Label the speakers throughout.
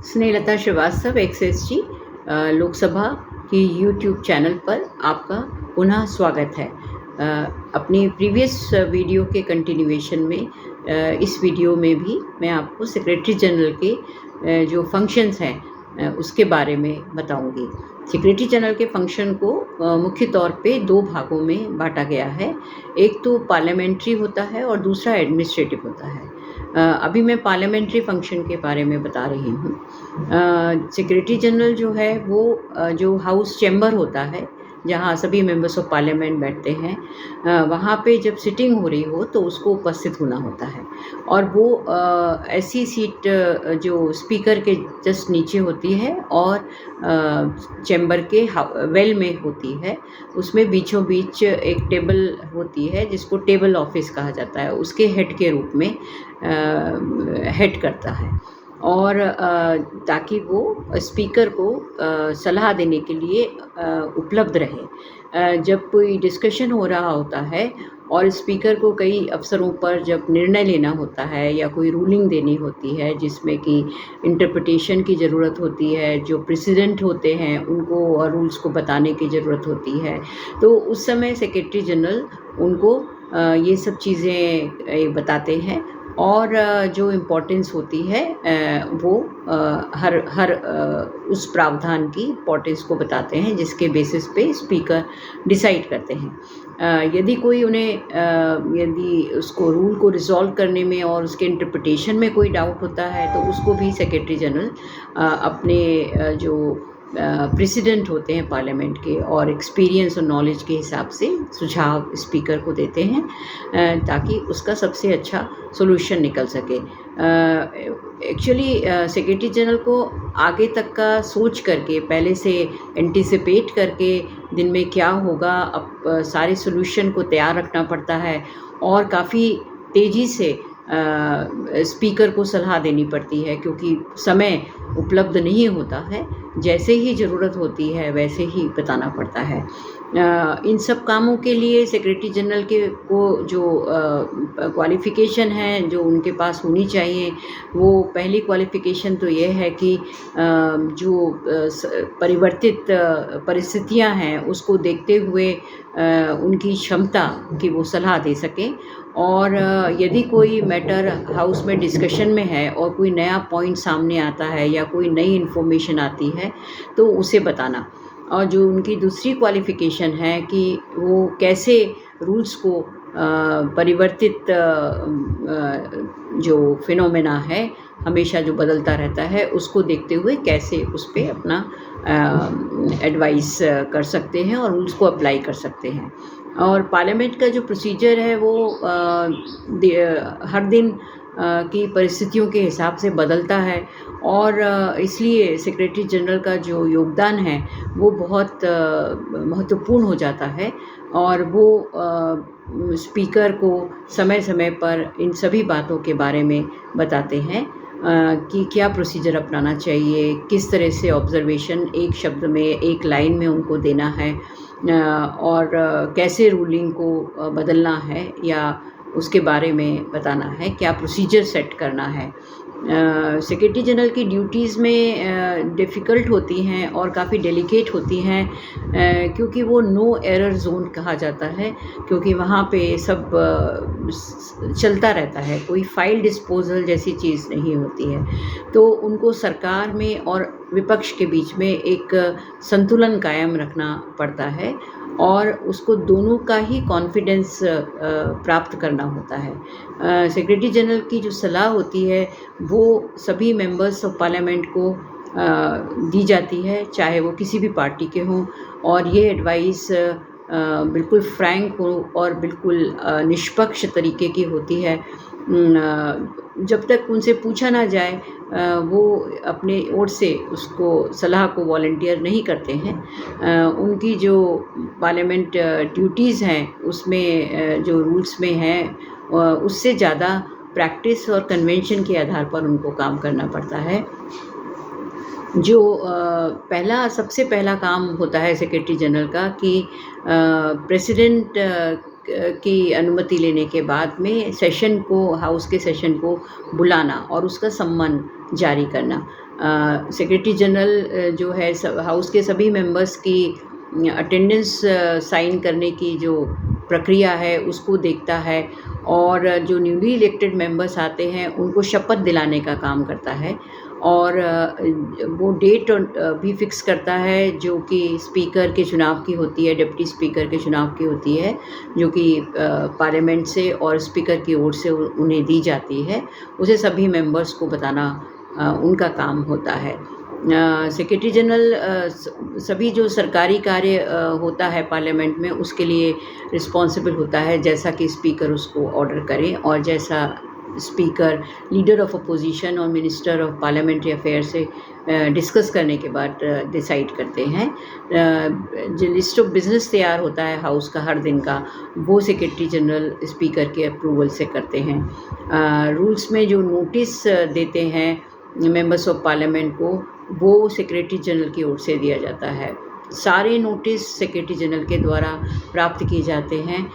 Speaker 1: Snehlata Srivastava access जी लोकसभा की YouTube channel पर आपका पुनः स्वागत है। अपनी प्रीवियस वीडियो के कंटिन्यूएशन में इस वीडियो में भी मैं आपको सेक्रेटरी जनरल के जो फंक्शंस हैं उसके बारे में बताऊंगी। सेक्रेटरी जनरल के फंक्शन को मुख्य तौर पे दो भागों में बांटा गया है। एक तो पार्लियामेंट्री होता है और दूसरा एडमिनिस्ट्रेटिव होता है। अभी मैं पार्लियामेंट्री फंक्शन के बारे में बता रही हूँ। सेक्रेटरी जनरल जो है वो जो हाउस चैम्बर होता है जहाँ सभी मेंबर्स ऑफ पार्लियामेंट बैठते हैं, वहाँ पे जब सिटिंग हो रही हो तो उसको उपस्थित होना होता है। और वो ऐसी सीट जो स्पीकर के जस्ट नीचे होती है और चैम्बर के वेल में होती है। उसमें बीचों बीच एक टेबल होती है जिसको टेबल ऑफिस कहा जाता है, उसके हेड के रूप में हेड करता है। और ताकि वो स्पीकर को सलाह देने के लिए उपलब्ध रहे। जब कोई डिस्कशन हो रहा होता है और स्पीकर को कई अवसरों पर जब निर्णय लेना होता है या कोई रूलिंग देनी होती है जिसमें कि इंटरप्रिटेशन की ज़रूरत होती है, जो प्रेसिडेंट होते हैं उनको रूल्स को बताने की ज़रूरत होती है, तो उस समय सेक्रेटरी जनरल उनको ये सब चीज़ें बताते हैं। और जो इम्पोर्टेंस होती है वो हर उस प्रावधान की इम्पोर्टेंस को बताते हैं जिसके बेसिस पे स्पीकर डिसाइड करते हैं। यदि कोई यदि उसको रूल को रिजॉल्व करने में और उसके इंटरप्रिटेशन में कोई डाउट होता है तो उसको भी सेक्रेटरी जनरल अपने जो प्रेसिडेंट होते हैं पार्लियामेंट के और एक्सपीरियंस और नॉलेज के हिसाब से सुझाव स्पीकर को देते हैं ताकि उसका सबसे अच्छा सॉल्यूशन निकल सके। एक्चुअली सेक्रेटरी जनरल को आगे तक का सोच करके, पहले से एंटिसिपेट करके दिन में क्या होगा, अब सारे सॉल्यूशन को तैयार रखना पड़ता है और काफ़ी तेज़ी से स्पीकर को सलाह देनी पड़ती है क्योंकि समय उपलब्ध नहीं होता है। जैसे ही ज़रूरत होती है वैसे ही बताना पड़ता है। इन सब कामों के लिए सेक्रेटरी जनरल को जो क्वालिफ़िकेशन है जो उनके पास होनी चाहिए, वो पहली क्वालिफ़िकेशन तो ये है कि जो परिवर्तित परिस्थितियां हैं उसको देखते हुए उनकी क्षमता कि वो सलाह दे सकें। और यदि कोई मैटर हाउस में डिस्कशन में है और कोई नया पॉइंट सामने आता है या कोई नई इन्फॉर्मेशन आती है तो उसे बताना। और जो उनकी दूसरी क्वालिफ़िकेशन है कि वो कैसे रूल्स को परिवर्तित जो फिनोमेना है हमेशा जो बदलता रहता है उसको देखते हुए कैसे उस पर अपना एडवाइस कर सकते हैं और रूल्स को अप्लाई कर सकते हैं। और पार्लियामेंट का जो प्रोसीजर है वो हर दिन की परिस्थितियों के हिसाब से बदलता है और इसलिए सेक्रेटरी जनरल का जो योगदान है वो बहुत महत्वपूर्ण हो जाता है। और वो स्पीकर को समय समय पर इन सभी बातों के बारे में बताते हैं कि क्या प्रोसीजर अपनाना चाहिए, किस तरह से ऑब्जर्वेशन एक शब्द में, एक लाइन में उनको देना है और कैसे रूलिंग को बदलना है या उसके बारे में बताना है, क्या प्रोसीजर सेट करना है। सेक्रेटरी जनरल की ड्यूटीज़ में डिफ़िकल्ट होती हैं और काफ़ी डेलिकेट होती हैं क्योंकि वो नो एरर जोन कहा जाता है, क्योंकि वहाँ पे सब चलता रहता है, कोई फाइल डिस्पोजल जैसी चीज़ नहीं होती है। तो उनको सरकार में और विपक्ष के बीच में एक संतुलन कायम रखना पड़ता है और उसको दोनों का ही कॉन्फिडेंस प्राप्त करना होता है। सेक्रेटरी जनरल की जो सलाह होती है वो सभी मेंबर्स ऑफ पार्लियामेंट को दी जाती है, चाहे वो किसी भी पार्टी के हों, और ये एडवाइस बिल्कुल फ्रैंक हो और बिल्कुल निष्पक्ष तरीके की होती है। जब तक उनसे पूछा ना जाए वो अपने ओर से उसको सलाह को वॉलंटियर नहीं करते हैं। उनकी जो पार्लियामेंट ड्यूटीज़ हैं उसमें जो रूल्स में हैं उससे ज़्यादा प्रैक्टिस और कन्वेंशन के आधार पर उनको काम करना पड़ता है। जो सबसे पहला काम होता है सेक्रेटरी जनरल का कि प्रेसिडेंट की अनुमति लेने के बाद में सेशन को, हाउस के सेशन को बुलाना और उसका सम्मन जारी करना। सेक्रेटरी जनरल जो है हाउस के सभी मेंबर्स की अटेंडेंस साइन करने की जो प्रक्रिया है उसको देखता है, और जो न्यूली इलेक्टेड मेंबर्स आते हैं उनको शपथ दिलाने का काम करता है, और वो डेट भी फिक्स करता है जो कि स्पीकर के चुनाव की होती है, डिप्टी स्पीकर के चुनाव की होती है, जो कि पार्लियामेंट से और स्पीकर की ओर से उन्हें दी जाती है। उसे सभी मेंबर्स को बताना उनका काम होता है। सेक्रेटरी जनरल सभी जो सरकारी कार्य होता है पार्लियामेंट में उसके लिए रिस्पॉन्सिबल होता है, जैसा कि स्पीकर उसको ऑर्डर करे और जैसा स्पीकर लीडर ऑफ अपोजिशन और मिनिस्टर ऑफ पार्लियामेंट्री अफेयर से डिस्कस करने के बाद डिसाइड करते हैं। जो लिस्ट ऑफ बिज़नेस तैयार होता है हाउस का हर दिन का, वो सेक्रेटरी जनरल स्पीकर के अप्रूवल से करते हैं। रूल्स में जो नोटिस देते हैं मेंबर्स ऑफ पार्लियामेंट को, वो सेक्रेटरी जनरल की ओर से दिया जाता है। सारे नोटिस सेक्रेटरी जनरल के द्वारा प्राप्त किए जाते हैं,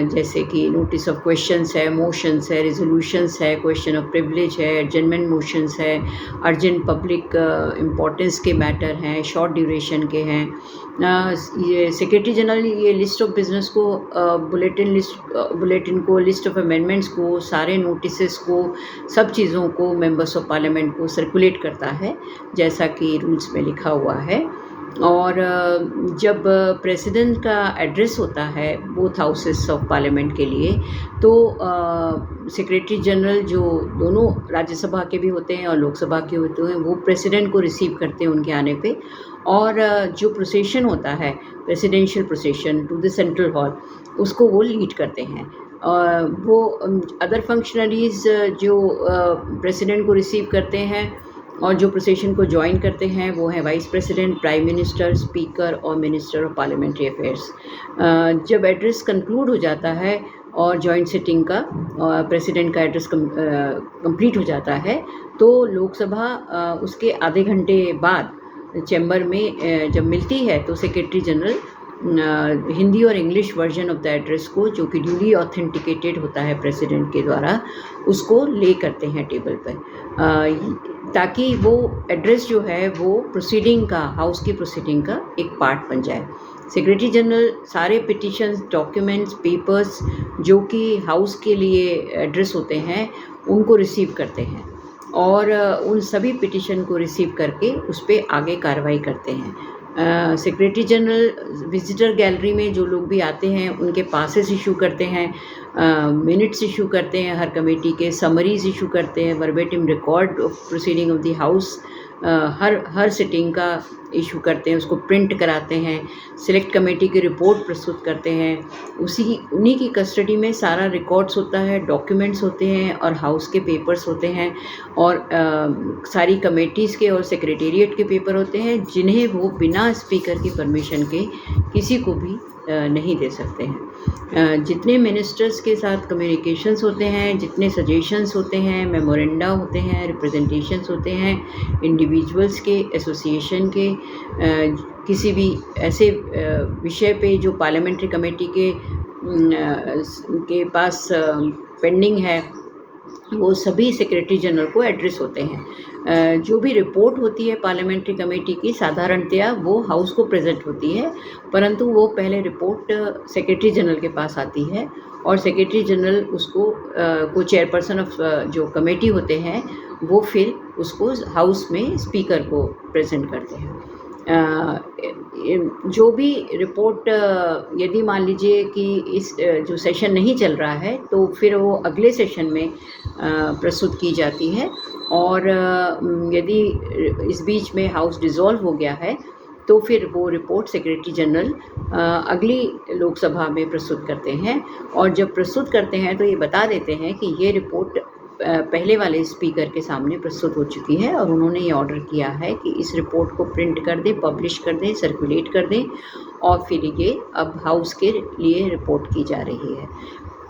Speaker 1: जैसे कि नोटिस ऑफ क्वेश्चंस है, मोशंस है, रेजोल्यूशंस है, क्वेश्चन ऑफ प्रिविलेज है, एडजर्नमेंट मोशंस है, अर्जेंट पब्लिक इम्पोर्टेंस के मैटर हैं, शॉर्ट ड्यूरेशन के हैं। ये सेक्रेटरी जनरल ये लिस्ट ऑफ बिज़नेस को, बुलेटिन को, लिस्ट ऑफ अमेंडमेंट्स को, सारे नोटिसेस को, सब चीज़ों को मेंबर्स ऑफ पार्लियामेंट को सर्कुलेट करता है, जैसा कि रूल्स में लिखा हुआ है। और जब प्रेसिडेंट का एड्रेस होता है बोथ हाउसेस ऑफ पार्लियामेंट के लिए, तो सेक्रेटरी जनरल जो दोनों राज्यसभा के भी होते हैं और लोकसभा के होते हैं, वो प्रेसिडेंट को रिसीव करते हैं उनके आने पे, और जो प्रोसेशन होता है presidential procession to the central hall, उसको वो लीड करते हैं। वो अदर फंक्शनरीज़ जो प्रेसिडेंट को रिसीव करते हैं और जो प्रोसेशन को ज्वाइन करते हैं वो हैं vice president, prime minister, speaker और मिनिस्टर ऑफ पार्लियामेंट्री अफेयर्स। जब एड्रेस कंक्लूड हो जाता है और जॉइंट सिटिंग का प्रेसिडेंट का एड्रेस कंप्लीट हो जाता है, तो लोकसभा उसके आधे घंटे बाद चैम्बर में जब मिलती है तो सेक्रेटरी जनरल हिंदी और English version of the address को, जो कि ड्यूली ऑथेंटिकेटेड होता है प्रेसिडेंट के द्वारा, उसको ले करते हैं टेबल पर, ताकि वो एड्रेस जो है वो प्रोसीडिंग का, हाउस की प्रोसीडिंग का एक पार्ट बन जाए। सेक्रेटरी जनरल सारे पिटिशंस, डॉक्यूमेंट्स, पेपर्स जो कि हाउस के लिए एड्रेस होते हैं उनको रिसीव करते हैं, और उन सभी पिटिशन को रिसीव करके उस पर आगे कार्रवाई करते हैं। सेक्रेटरी जनरल विजिटर गैलरी में जो लोग भी आते हैं उनके पासेस इशू करते हैं, मिनट्स इशू करते हैं हर कमेटी के, समरीज इशू करते हैं, verbatim record of proceeding of the house her sitting का इशू करते हैं, उसको प्रिंट कराते हैं, सिलेक्ट कमेटी की रिपोर्ट प्रस्तुत करते हैं। उन्हीं की कस्टडी में सारा रिकॉर्ड्स होता है, डॉक्यूमेंट्स होते हैं और हाउस के पेपर्स होते हैं, और सारी कमेटीज़ के और सेक्रेटेरिएट के पेपर होते हैं, जिन्हें वो बिना स्पीकर की परमिशन के किसी को भी नहीं दे सकते हैं। जितने मिनिस्टर्स के साथ कम्युनिकेशंस होते हैं, जितने सजेशंस होते हैं, मेमोरेंडा होते हैं, रिप्रेजेंटेशंस होते हैं इंडिविजुअल्स के, एसोसिएशन के, किसी भी ऐसे विषय पे जो पार्लियामेंट्री कमेटी के पास पेंडिंग है, वो सभी सेक्रेटरी जनरल को एड्रेस होते हैं। जो भी रिपोर्ट होती है पार्लियामेंट्री कमेटी की, साधारणतया वो हाउस को प्रेजेंट होती है, परंतु वो पहले रिपोर्ट सेक्रेटरी जनरल के पास आती है, और सेक्रेटरी जनरल उसको को चेयरपर्सन ऑफ जो कमेटी होते हैं वो फिर उसको हाउस में स्पीकर को प्रेजेंट करते हैं। जो भी रिपोर्ट, यदि मान लीजिए कि इस जो सेशन नहीं चल रहा है, तो फिर वो अगले सेशन में प्रस्तुत की जाती है, और यदि इस बीच में हाउस डिसॉल्व हो गया है तो फिर वो रिपोर्ट सेक्रेटरी जनरल अगली लोकसभा में प्रस्तुत करते हैं, और जब प्रस्तुत करते हैं तो ये बता देते हैं कि ये रिपोर्ट पहले वाले स्पीकर के सामने प्रस्तुत हो चुकी है, और उन्होंने ये ऑर्डर किया है कि इस रिपोर्ट को प्रिंट कर दें, पब्लिश कर दें, सर्कुलेट कर दें, और फिर ये अब हाउस के लिए रिपोर्ट की जा रही है।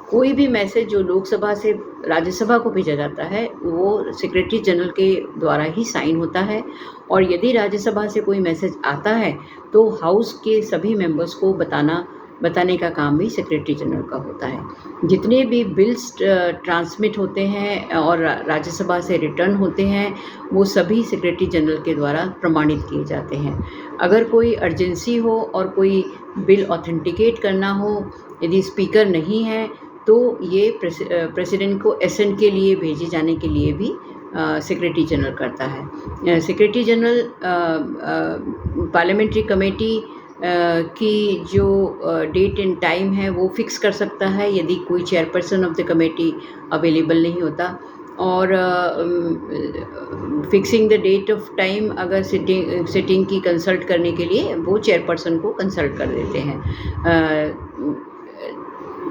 Speaker 1: कोई भी मैसेज जो लोकसभा से राज्यसभा को भेजा जाता है वो सेक्रेटरी जनरल के द्वारा ही साइन होता है, और यदि राज्यसभा से कोई मैसेज आता है तो हाउस के सभी मेंबर्स को बताना बताने का काम भी सेक्रेटरी जनरल का होता है। जितने भी बिल्स ट्रांसमिट होते हैं और राज्यसभा से रिटर्न होते हैं, वो सभी सेक्रेटरी जनरल के द्वारा प्रमाणित किए जाते हैं। अगर कोई अर्जेंसी हो और कोई बिल ऑथेंटिकेट करना हो, यदि स्पीकर नहीं है तो ये प्रेसिडेंट को एसेंट के लिए भेजे जाने के लिए भी सेक्रेटरी जनरल करता है। सेक्रेटरी जनरल पार्लियामेंट्री कमेटी की जो डेट एंड टाइम है वो फिक्स कर सकता है यदि कोई chairperson of the committee available नहीं होता, और fixing the date of time अगर सिटिंग की कंसल्ट करने के लिए वो चेयरपर्सन को कंसल्ट कर देते हैं।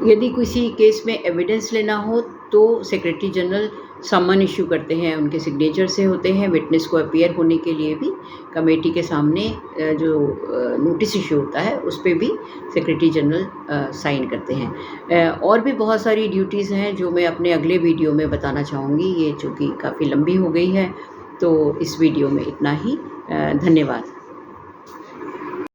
Speaker 1: यदि किसी केस में एविडेंस लेना हो तो सेक्रेटरी जनरल समन इशू करते हैं, उनके सिग्नेचर से होते हैं। विटनेस को अपीयर होने के लिए भी कमेटी के सामने जो नोटिस इशू होता है उस पे भी सेक्रेटरी जनरल साइन करते हैं। और भी बहुत सारी ड्यूटीज़ हैं जो मैं अपने अगले वीडियो में बताना चाहूँगी, ये चूँकि काफ़ी लंबी हो गई है, तो इस वीडियो में इतना ही। धन्यवाद।